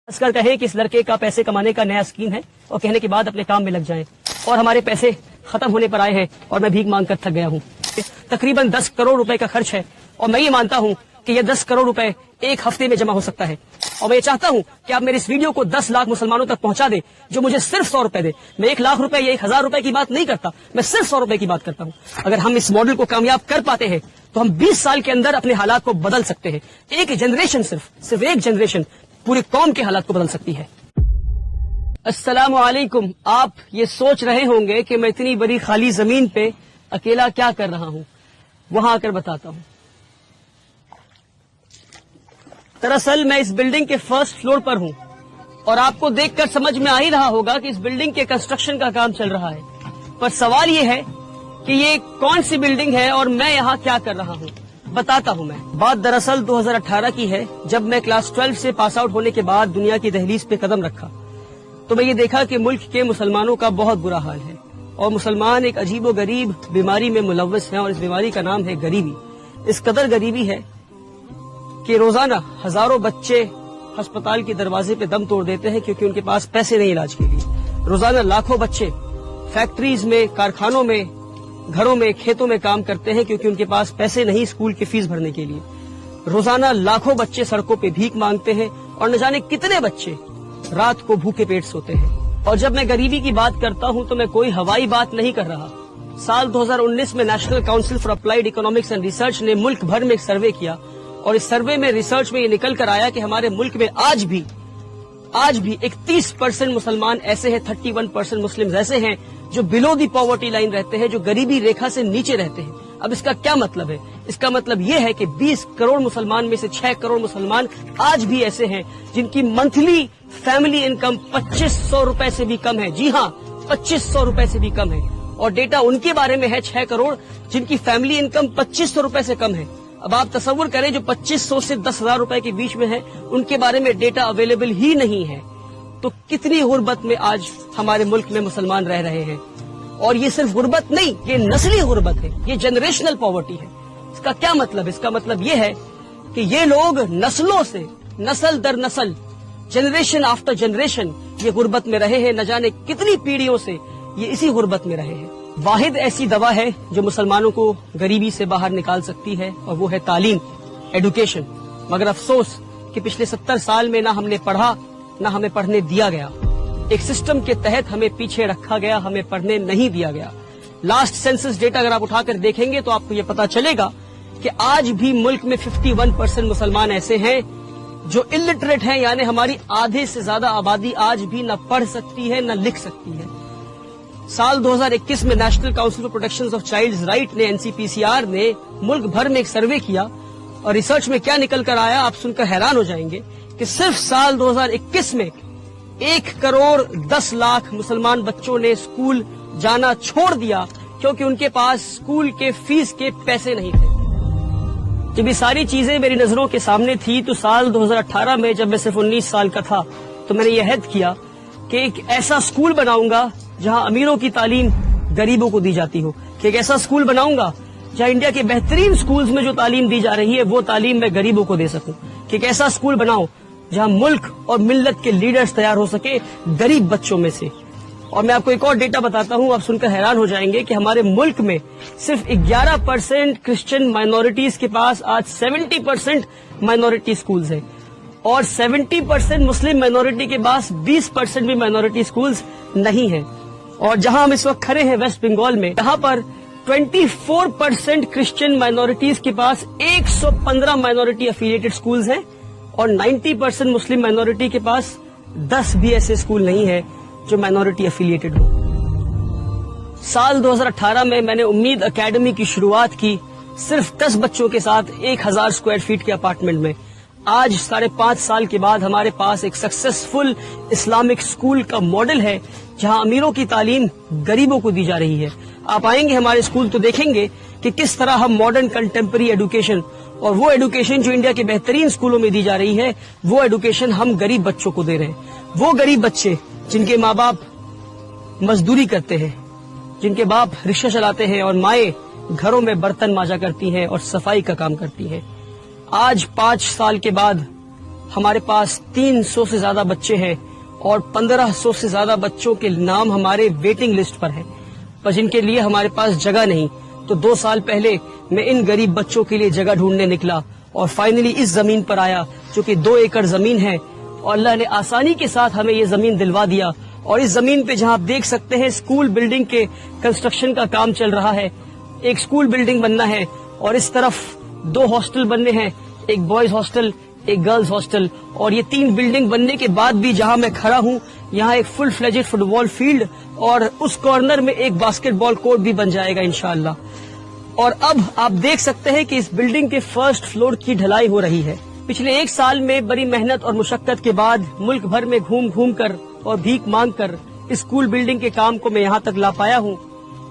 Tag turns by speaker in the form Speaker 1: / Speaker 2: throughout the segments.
Speaker 1: कर कहें कि इस लड़के का पैसे कमाने का नया स्कीम है और कहने के बाद अपने काम में लग जाएं और हमारे पैसे खत्म होने पर आए हैं और मैं भीख मांग कर थक गया हूं। तकरीबन 10 करोड़ रुपए का खर्च है और मैं ये मानता हूं कि ये 10 करोड़ रुपए एक हफ्ते में जमा हो सकता है और मैं ये चाहता हूं कि आप मेरे इस वीडियो को 10 लाख मुसलमानों तक पहुंचा दे जो मुझे सिर्फ 100 रुपए दे। मैं 1 लाख रुपए या 1,000 रुपए की बात नहीं करता, मैं सिर्फ 100 रुपए की बात करता हूं। अगर हम इस मॉडल को कामयाब कर पाते हैं तो हम 20 साल के अंदर अपने हालात को बदल सकते हैं। एक जनरेशन, सिर्फ एक जनरेशन पूरी कौम के हालात को बदल सकती है। अस्सलामु अलैकुम। आप ये सोच रहे होंगे कि मैं इतनी बड़ी खाली जमीन पे अकेला क्या कर रहा हूं, वहां आकर बताता हूं। दरअसल मैं इस बिल्डिंग के फर्स्ट फ्लोर पर हूं और आपको देखकर समझ में आ ही रहा होगा कि इस बिल्डिंग के कंस्ट्रक्शन का काम चल रहा है, पर सवाल ये है कि ये कौन सी बिल्डिंग है और मैं यहाँ क्या कर रहा हूँ। बताता हूँ मैं। बात दरअसल 2018 की है, जब मैं क्लास 12 से पास आउट होने के बाद दुनिया की दहलीज पे कदम रखा तो मैं ये देखा कि मुल्क के मुसलमानों का बहुत बुरा हाल है और मुसलमान एक अजीबो गरीब बीमारी में मुलव्वस हैं और इस बीमारी का नाम है गरीबी। इस कदर गरीबी है कि रोजाना हजारों बच्चे अस्पताल के दरवाजे पे दम तोड़ देते हैं क्योंकि उनके पास पैसे नहीं इलाज के लिए। रोजाना लाखों बच्चे फैक्ट्रीज में, कारखानों में, घरों में, खेतों में काम करते हैं क्योंकि उनके पास पैसे नहीं स्कूल की फीस भरने के लिए। रोजाना लाखों बच्चे सड़कों पे भीख मांगते हैं और न जाने कितने बच्चे रात को भूखे पेट सोते हैं। और जब मैं गरीबी की बात करता हूं तो मैं कोई हवाई बात नहीं कर रहा। साल 2019 में national council for applied economics and research ने मुल्क भर में एक सर्वे किया और इस सर्वे में, रिसर्च में ये निकल कर आया कि हमारे मुल्क में आज भी 31% मुसलमान ऐसे हैं, 31% मुस्लिम ऐसे हैं जो बिलो दी पॉवर्टी लाइन रहते हैं, जो गरीबी रेखा से नीचे रहते हैं। अब इसका क्या मतलब है? इसका मतलब ये है कि 20 करोड़ मुसलमान में से 6 करोड़ मुसलमान आज भी ऐसे हैं जिनकी मंथली फैमिली इनकम 2500 रुपए से भी कम है। जी हाँ, 2500 रुपए से भी कम है। और डेटा उनके बारे में है 6 करोड़ जिनकी फैमिली इनकम 2500 रुपए से कम है। अब आप तसव्वुर करें, जो 2500 से 10,000 रुपए के बीच में है उनके बारे में डेटा अवेलेबल ही नहीं है। तो कितनी गुर्बत में आज हमारे मुल्क में मुसलमान रह रहे हैं। और ये सिर्फ गुर्बत नहीं, ये नस्ली गुर्बत है, ये जनरेशनल पॉवर्टी है। इसका क्या मतलब? इसका मतलब ये है कि ये लोग नस्लों से, नस्ल दर नस्ल, जनरेशन आफ्टर जनरेशन ये गुर्बत में रहे हैं। न जाने कितनी पीढ़ियों से ये इसी गुर्बत में रहे हैं। वाहिद ऐसी दवा है जो मुसलमानों को गरीबी से बाहर निकाल सकती है और वो है तालीम, एडुकेशन। मगर अफसोस कि पिछले 70 साल में ना हमने पढ़ा, ना हमें पढ़ने दिया गया। एक सिस्टम के तहत हमें पीछे रखा गया, हमें पढ़ने नहीं दिया गया। लास्ट सेंसस डेटा अगर आप उठाकर देखेंगे तो आपको ये पता चलेगा कि आज भी मुल्क में 51% मुसलमान ऐसे हैं जो इलिटरेट हैं, यानी हमारी आधे से ज्यादा आबादी आज भी न पढ़ सकती है न लिख सकती है। साल 2021 में national council for protection of childs right ने, NCPCR ने मुल्क भर में एक सर्वे किया और रिसर्च में क्या निकल कर आया आप सुनकर हैरान हो जाएंगे कि सिर्फ साल 2021 में 1 करोड़ 10 लाख मुसलमान बच्चों ने स्कूल जाना छोड़ दिया क्योंकि उनके पास स्कूल के फीस के पैसे नहीं थे। जब ये सारी चीजें मेरी नजरों के सामने थी तो साल 2018 में, जब मैं सिर्फ 19 साल का था, तो मैंने ये अहद किया कि एक ऐसा स्कूल बनाऊंगा जहां अमीरों की तालीम गरीबों को दी जाती हो, कि एक ऐसा स्कूल बनाऊंगा जहां इंडिया के बेहतरीन स्कूल्स में जो तालीम दी जा रही है वो तालीम मैं गरीबों को दे सकूं, कि एक ऐसा स्कूल बनाऊं जहां मुल्क और मिल्लत के लीडर्स तैयार हो सके गरीब बच्चों में से। और मैं आपको एक और डेटा बताता हूं, आप सुनकर हैरान हो जाएंगे कि हमारे मुल्क में सिर्फ 11% क्रिश्चियन माइनॉरिटीज के पास आज 70% माइनॉरिटी स्कूल्स हैं और 70% मुस्लिम माइनॉरिटी के पास 20% भी माइनॉरिटी स्कूल्स नहीं है। और जहां हम इस वक्त खड़े हैं वेस्ट बंगाल में, जहां पर 24% क्रिश्चियन माइनॉरिटीज के पास 115 माइनॉरिटी एफिलिएटेड स्कूल्स हैं और 90% मुस्लिम माइनॉरिटी के पास 10 भी ऐसे स्कूल नहीं है जो माइनॉरिटी एफिलिएटेड हो। साल 2018 में मैंने उम्मीद एकेडमी की शुरुआत की सिर्फ 10 बच्चों के साथ 1000 स्क्वायर फीट के अपार्टमेंट में। आज 5.5 साल के बाद हमारे पास एक सक्सेसफुल इस्लामिक स्कूल का मॉडल है जहां अमीरों की तालीम गरीबों को दी जा रही है। आप आएंगे हमारे स्कूल तो देखेंगे कि किस तरह हम मॉडर्न कंटेम्पररी एजुकेशन, और वो एजुकेशन जो इंडिया के बेहतरीन स्कूलों में दी जा रही है, वो एजुकेशन हम गरीब बच्चों को दे रहे हैं। वो गरीब बच्चे जिनके माँ बाप मजदूरी करते हैं, जिनके बाप रिक्शा चलाते हैं और माएं घरों में बर्तन मांजा करती हैं और सफाई का काम करती हैं, आज 5 साल के बाद ہمارے پاس 300 سے زیادہ بچے ہیں اور 1500 سے زیادہ بچوں کے نام ہمارے ویٹنگ لسٹ پر ہیں، پر جن کے لیے ہمارے پاس جگہ نہیں. تو 2 سال پہلے میں ان غریب بچوں کے لیے جگہ ڈھونڈنے نکلا اور فائنلی اس زمین پر آیا جو کہ 2 ایکڑ زمین ہے، اور اللہ نے آسانی کے ساتھ ہمیں یہ زمین دلوا دیا. اور اس زمین پہ جہاں آپ دیکھ سکتے ہیں اسکول بلڈنگ کے کنسٹرکشن کا کام چل رہا ہے. ایک اسکول بلڈنگ بننا ہے اور اس طرف 2 ہاسٹل بننے ہیں، ایک بوائز ہاسٹل ایک گرلز ہاسٹل. اور یہ 3 بلڈنگ بننے کے بعد بھی جہاں میں کھڑا ہوں یہاں ایک فل فلیجڈ فٹ بال فیلڈ اور اس کارنر میں ایک باسکٹ بال کورٹ بھی بن جائے گا انشاءاللہ. اور اب آپ دیکھ سکتے ہیں کہ اس بلڈنگ کے فرسٹ فلور کی ڈھلائی ہو رہی ہے. پچھلے 1 سال میں بڑی محنت اور مشقت کے بعد ملک بھر میں گھوم گھوم کر اور بھیک مانگ کر اسکول بلڈنگ کے کام کو میں یہاں تک لا پایا ہوں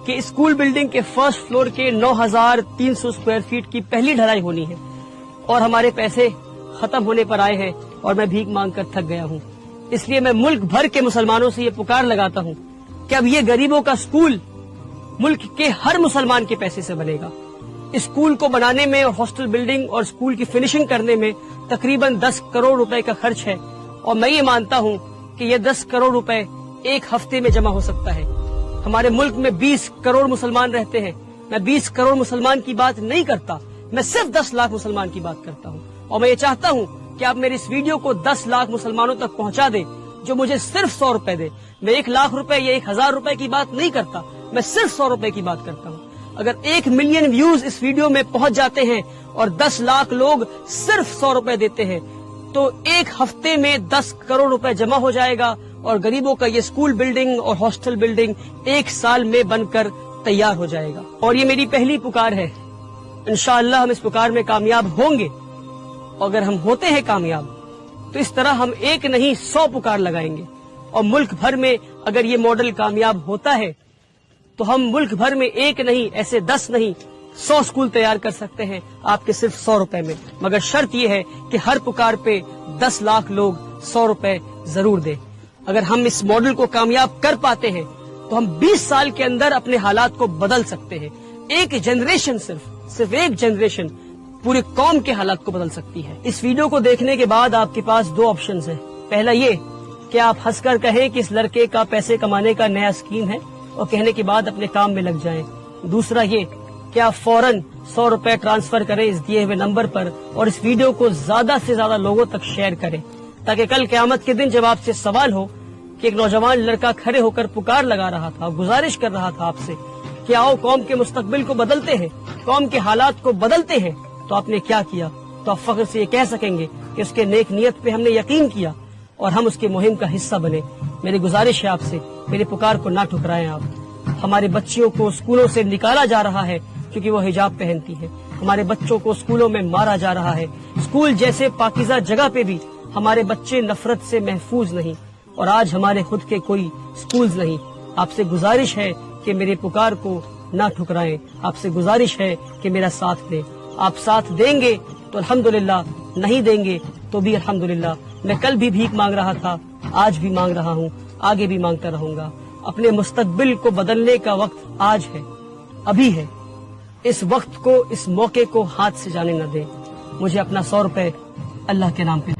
Speaker 1: کہ اسکول بلڈنگ کے فرسٹ فلور کے 9300 اسکوائر فیٹ کی پہلی ڈھلائی ہونی ہے، اور ہمارے پیسے ختم ہونے پر آئے ہیں اور میں بھیک مانگ کر تھک گیا ہوں. اس لیے میں ملک بھر کے مسلمانوں سے یہ پکار لگاتا ہوں کہ اب یہ غریبوں کا اسکول ملک کے ہر مسلمان کے پیسے سے بنے گا. اسکول کو بنانے میں اور ہاسٹل بلڈنگ اور اسکول کی فنشنگ کرنے میں تقریباً 10 کروڑ روپے کا خرچ ہے، اور میں یہ مانتا ہوں کہ یہ 10 کروڑ روپے ایک ہفتے میں جمع ہو سکتا ہے. ہمارے ملک میں 20 کروڑ مسلمان رہتے ہیں. میں 20 کروڑ مسلمان کی بات نہیں کرتا، میں صرف 10 لاکھ مسلمان کی بات کرتا ہوں. اور میں یہ چاہتا ہوں کہ آپ میری اس ویڈیو کو 10 لاکھ مسلمانوں تک پہنچا دیں جو مجھے صرف 100 روپے دے. میں 1 لاکھ روپے یا 1000 روپے کی بات نہیں کرتا، میں صرف 100 روپے کی بات کرتا ہوں. اگر 1 ملین ویوز اس ویڈیو میں پہنچ جاتے ہیں اور 10 لاکھ لوگ صرف 100 روپے دیتے ہیں تو ایک ہفتے میں 10 کروڑ روپے جمع ہو جائے گا، اور غریبوں کا یہ اسکول بلڈنگ اور ہاسٹل بلڈنگ 1 سال میں بن کر تیار ہو جائے گا. اور یہ میری پہلی پکار ہے، انشاءاللہ ہم اس پکار میں کامیاب ہوں گے. اگر ہم ہوتے ہیں کامیاب تو اس طرح ہم 1 نہیں 100 پکار لگائیں گے، اور ملک بھر میں اگر یہ ماڈل کامیاب ہوتا ہے تو ہم ملک بھر میں 1 نہیں ایسے 10 نہیں 100 اسکول تیار کر سکتے ہیں آپ کے صرف 100 روپے میں. مگر شرط یہ ہے کہ ہر پکار پہ 10 لاکھ لوگ 100 روپے ضرور دیں. اگر ہم اس ماڈل کو کامیاب کر پاتے ہیں تو ہم 20 سال کے اندر اپنے حالات کو بدل سکتے ہیں. ایک جنریشن صرف ایک جنریشن پوری قوم کے حالات کو بدل سکتی ہے. اس ویڈیو کو دیکھنے کے بعد آپ کے پاس 2 آپشنز ہیں. پہلا یہ کہ آپ ہنس کر کہیں کہ اس لڑکے کا پیسے کمانے کا نیا اسکیم ہے اور کہنے کے بعد اپنے کام میں لگ جائیں. دوسرا یہ کہ آپ فوراً 100 روپے ٹرانسفر کریں اس دیے ہوئے نمبر پر اور اس ویڈیو کو زیادہ سے زیادہ لوگوں تک شیئر کریں، تاکہ کل قیامت کے دن جب آپ سے سوال ہو کہ ایک نوجوان لڑکا کھڑے ہو کر پکار لگا رہا تھا، گزارش کر رہا تھا آپ سے کہ آؤ قوم کے مستقبل کو بدلتے ہیں، قوم کے حالات کو بدلتے ہیں، تو آپ نے کیا کیا، تو آپ فخر سے یہ کہہ سکیں گے کہ اس کے نیک نیت پہ ہم نے یقین کیا اور ہم اس کے مہم کا حصہ بنے. میری گزارش ہے آپ سے، میری پکار کو نہ ٹھکرائیں. آپ ہمارے بچیوں کو اسکولوں سے نکالا جا رہا ہے کیونکہ وہ حجاب پہنتی ہے. ہمارے بچوں کو اسکولوں میں مارا جا رہا ہے. اسکول جیسے پاکیزہ جگہ پہ بھی ہمارے بچے نفرت سے محفوظ نہیں، اور آج ہمارے خود کے کوئی اسکولز نہیں. آپ سے گزارش ہے کہ میرے پکار کو نہ ٹھکرائیں. آپ سے گزارش ہے کہ میرا ساتھ دیں. آپ ساتھ دیں گے تو الحمدللہ، نہیں دیں گے تو بھی الحمدللہ. میں کل بھی بھیک مانگ رہا تھا، آج بھی مانگ رہا ہوں، آگے بھی مانگتا رہوں گا. اپنے مستقبل کو بدلنے کا وقت آج ہے، ابھی ہے. اس وقت کو، اس موقع کو ہاتھ سے جانے نہ دیں. مجھے اپنا 100 روپے اللہ کے نام پہ